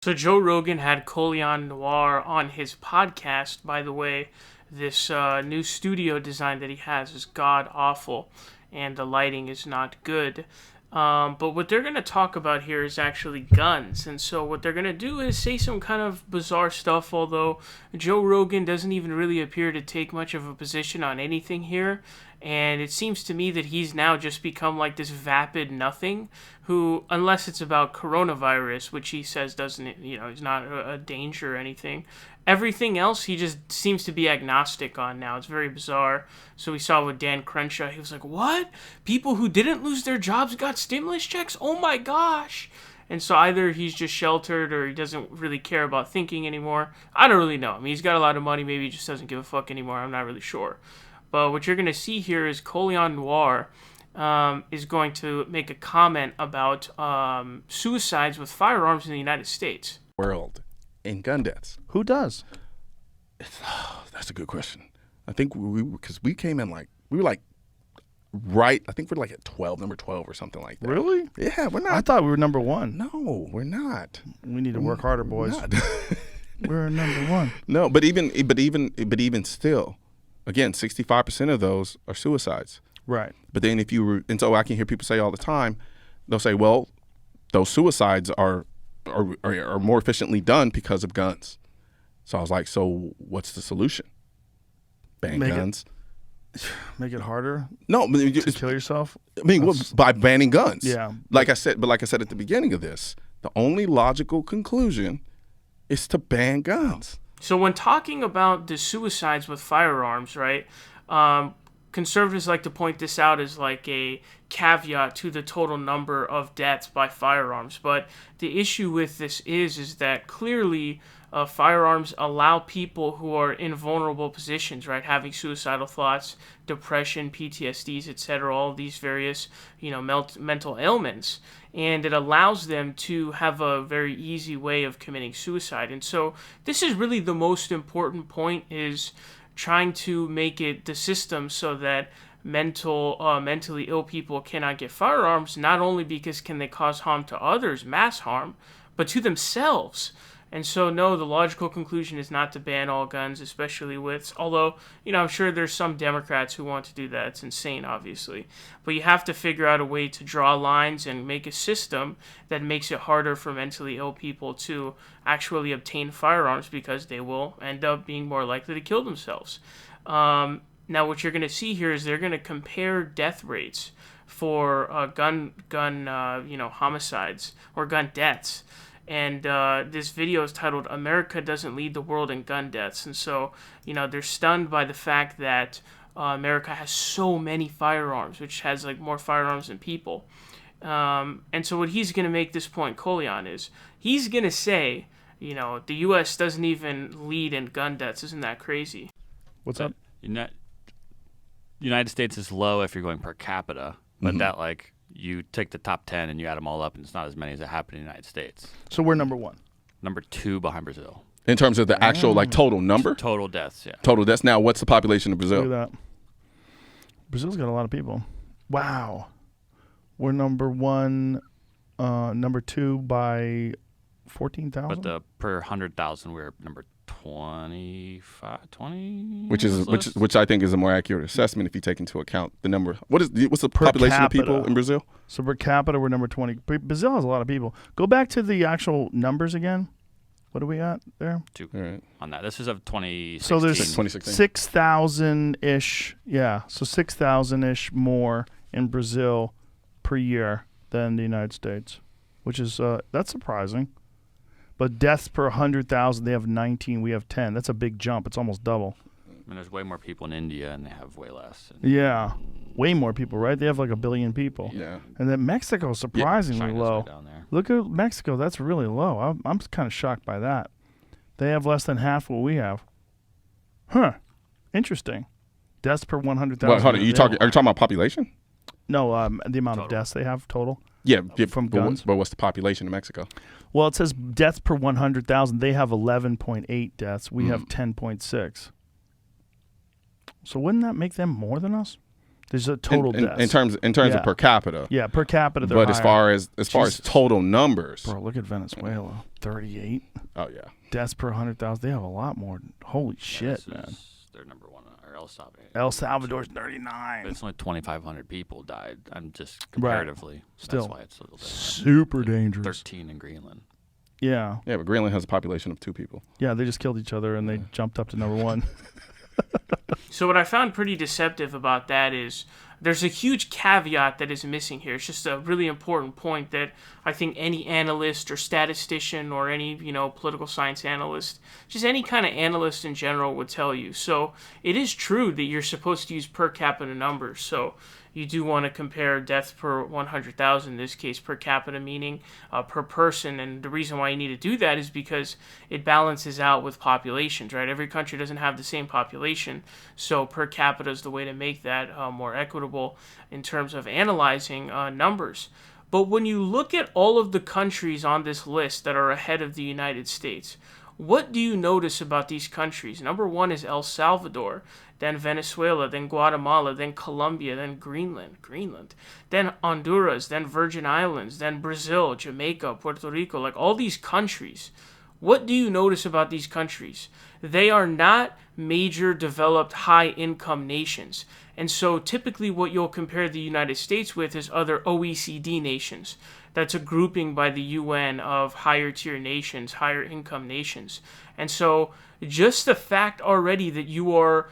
So Joe Rogan had Colion Noir on his podcast. By the way, this new studio design that he has is god awful, and the lighting is not good. But what they're going to talk about here is actually guns. And so what they're going to do is say some kind of bizarre stuff, although Joe Rogan doesn't even really appear to take much of a position on anything here. And it seems to me that he's now just become like this vapid nothing who, unless it's about coronavirus, which he says doesn't, is not a danger or anything, everything else he just seems to be agnostic on now. It's very bizarre. So we saw with Dan Crenshaw, he was like, what? People who didn't lose their jobs got stimulus checks? Oh my gosh. And so either he's just sheltered or he doesn't really care about thinking anymore. I don't really know. I mean, he's got a lot of money. Maybe he just doesn't give a fuck anymore. I'm not really sure. But what you're going to see here is Colion Noir is going to make a comment about suicides with firearms in the United States. World in gun deaths. Who does? That's a good question. I think because we came in we were right. I think we're at number 12 or something like that. Really? Yeah, we're not. I thought we were number one. No, we're not. We need to work harder, boys. We're number one. No, but even still, again, 65% of those are suicides. Right. But then and so I can hear people say all the time, they'll say, well, those suicides are more efficiently done because of guns. So I was like, so what's the solution? Ban guns. Make it harder. No, to kill yourself. I mean, by banning guns. Yeah. Like I said at the beginning of this, the only logical conclusion is to ban guns. So when talking about the suicides with firearms, right? Conservatives like to point this out as like a caveat to the total number of deaths by firearms. But the issue with this is that clearly firearms allow people who are in vulnerable positions, right, having suicidal thoughts, depression, PTSDs, etc., all of these various, mental ailments, and it allows them to have a very easy way of committing suicide. And so this is really the most important point, is trying to make it the system so that mentally ill people cannot get firearms, not only because can they cause harm to others, mass harm, but to themselves. And so, no, the logical conclusion is not to ban all guns, especially although, I'm sure there's some Democrats who want to do that. It's insane, obviously. But you have to figure out a way to draw lines and make a system that makes it harder for mentally ill people to actually obtain firearms, because they will end up being more likely to kill themselves. Now, what you're going to see here is they're going to compare death rates for gun homicides or gun deaths. And this video is titled "America Doesn't Lead the World in Gun Deaths." And so, they're stunned by the fact that America has so many firearms, which has more firearms than people. And so what he's going to make this point, Colion, is he's going to say, the U.S. doesn't even lead in gun deaths. Isn't that crazy? What's up? United States is low if you're going per capita, but that you take the top 10 and you add them all up, and it's not as many as it happened in the United States. So we're number one. Number 2 behind Brazil. In terms of the actual total number? Total deaths, yeah. Total deaths. Now, what's the population of Brazil? Look at that. Brazil's got a lot of people. Wow. We're number one, number 2 by 14,000? But per 100,000, we're number 20, which I think is a more accurate assessment if you take into account the number. What's the population of people in Brazil? So per capita, we're number 20. Brazil has a lot of people. Go back to the actual numbers again. What do we got there? 2 right. On that. This is of 2016. So there's 2016. 6,000-ish. Yeah, so 6,000-ish more in Brazil per year than the United States, which is that's surprising. But deaths per 100,000, they have 19. We have 10. That's a big jump. It's almost double. And there's way more people in India, and they have way less. Yeah, way more people, right? They have 1 billion people. Yeah. And then Mexico is surprisingly low. Way down there. Look at Mexico. That's really low. I'm kind of shocked by that. They have less than half what we have. Huh. Interesting. Deaths per 100,000. Well, hold on. Are you talking about population? No, the amount of deaths they have total. Yeah, from guns. But what's the population in Mexico? Well, it says deaths per 100,000. They have 11.8 deaths. We have 10.6. So wouldn't that make them more than us? There's a total deaths. in terms Yeah. of per capita. Yeah, per capita they're But as higher. far as total numbers, Bro, look at Venezuela. 38 oh yeah, deaths per 100,000. They have a lot more. Holy shit, This man. is their number one, or El Salvador. El Salvador's But 39. it's only 2,500 people died. I'm just Right. comparatively. Still. That's why it's a little bit. Super dangerous. 13 in Greenland. Yeah. yeah. But Greenland has a population of 2 people. Yeah, they just killed each other and they jumped up to number 1. So what I found pretty deceptive about that is there's a huge caveat that is missing here. It's just a really important point that I think any analyst or statistician or any, political science analyst, just any kind of analyst in general would tell you. So it is true that you're supposed to use per capita numbers. So you do want to compare deaths per 100,000, in this case per capita, meaning per person. And the reason why you need to do that is because it balances out with populations, right? Every country doesn't have the same population. So per capita is the way to make that more equitable in terms of analyzing numbers. But when you look at all of the countries on this list that are ahead of the United States, what do you notice about these countries? Number 1 is El Salvador, then Venezuela, then Guatemala, then Colombia, then Greenland, then Honduras, then Virgin Islands, then Brazil, Jamaica, Puerto Rico, like all these countries. What do you notice about these countries? They are not major developed high-income nations. And so typically what you'll compare the United States with is other OECD nations. That's a grouping by the UN of higher tier nations, higher income nations. And so just the fact already that you are,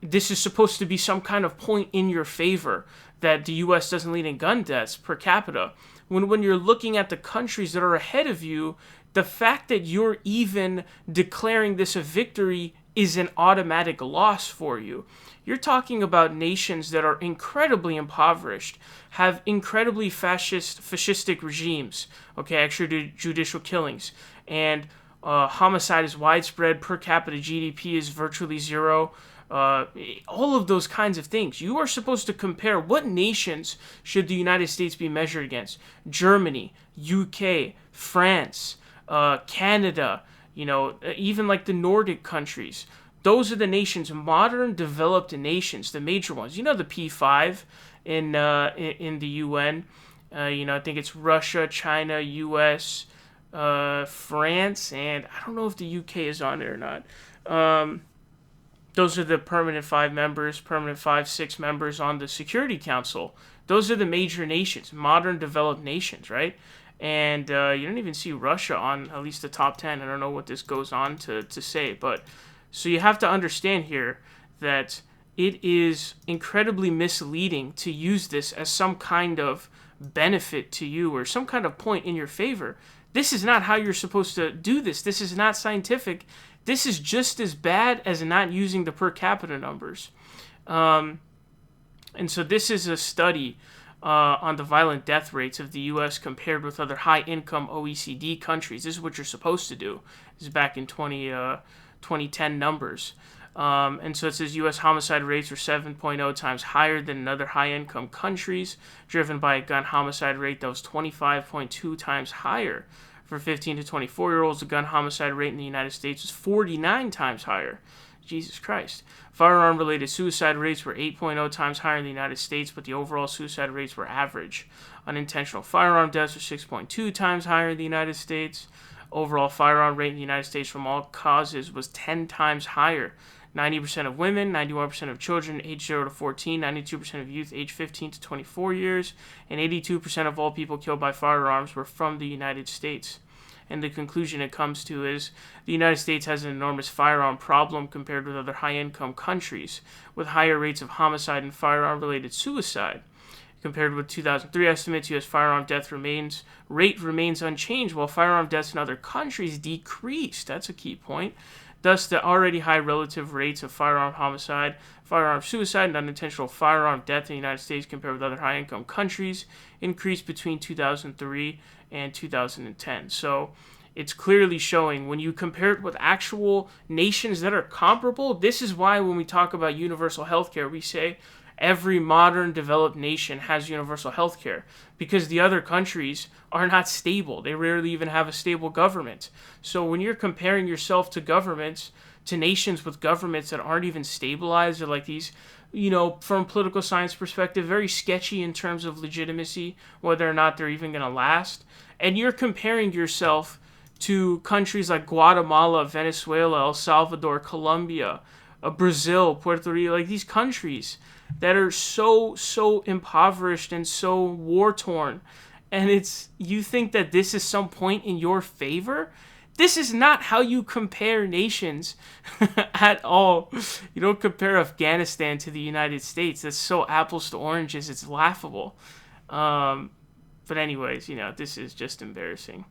this is supposed to be some kind of point in your favor that the US doesn't lead in gun deaths per capita. When you're looking at the countries that are ahead of you, the fact that you're even declaring this a victory is an automatic loss for you. You're talking about nations that are incredibly impoverished, have incredibly fascistic regimes, extrajudicial killings, and homicide is widespread, per capita GDP is virtually zero, all of those kinds of things. You are supposed to compare what nations should the United States be measured against. Germany, UK, France, Canada, even like the Nordic countries. Those are the nations, modern developed nations, the major ones. The P5 in the UN. I think it's Russia, China, US, France, and I don't know if the UK is on there or not. Those are the permanent 5 members, permanent 5-6 members on the Security Council. Those are the major nations, modern developed nations, right? And you don't even see Russia on at least the top 10. I don't know what this goes on to say, but so you have to understand here that it is incredibly misleading to use this as some kind of benefit to you or some kind of point in your favor. This is not how you're supposed to do this. This is not scientific. This is just as bad as not using the per capita numbers. And so this is a study on the violent death rates of the U.S. compared with other high-income OECD countries. This is what you're supposed to do. This is back in 2010 numbers. And so it says U.S. homicide rates were 7.0 times higher than other high-income countries, driven by a gun homicide rate that was 25.2 times higher. For 15 to 24-year-olds, the gun homicide rate in the United States was 49 times higher. Jesus Christ. Firearm-related suicide rates were 8.0 times higher in the United States, but the overall suicide rates were average. Unintentional firearm deaths were 6.2 times higher in the United States. Overall firearm rate in the United States from all causes was 10 times higher. 90% of women, 91% of children aged 0 to 14, 92% of youth aged 15 to 24 years, and 82% of all people killed by firearms were from the United States. And the conclusion it comes to is the United States has an enormous firearm problem compared with other high-income countries, with higher rates of homicide and firearm-related suicide. Compared with 2003 estimates, U.S. firearm death rate remains unchanged, while firearm deaths in other countries decreased. That's a key point. Thus, the already high relative rates of firearm homicide, firearm suicide, and unintentional firearm death in the United States compared with other high-income countries increased between 2003 and 2010. So it's clearly showing when you compare it with actual nations that are comparable. This is why when we talk about universal health care, we say every modern developed nation has universal health care because the other countries are not stable. They rarely even have a stable government. So when you're comparing yourself to governments, to nations with governments that aren't even stabilized, or like these, from a political science perspective, very sketchy in terms of legitimacy, whether or not they're even going to last. And you're comparing yourself to countries like Guatemala, Venezuela, El Salvador, Colombia, Brazil, Puerto Rico, like these countries that are so impoverished and so war-torn. And you think that this is some point in your favor? This is not how you compare nations at all. You don't compare Afghanistan to the United States. That's so apples to oranges, it's laughable. But anyways, this is just embarrassing.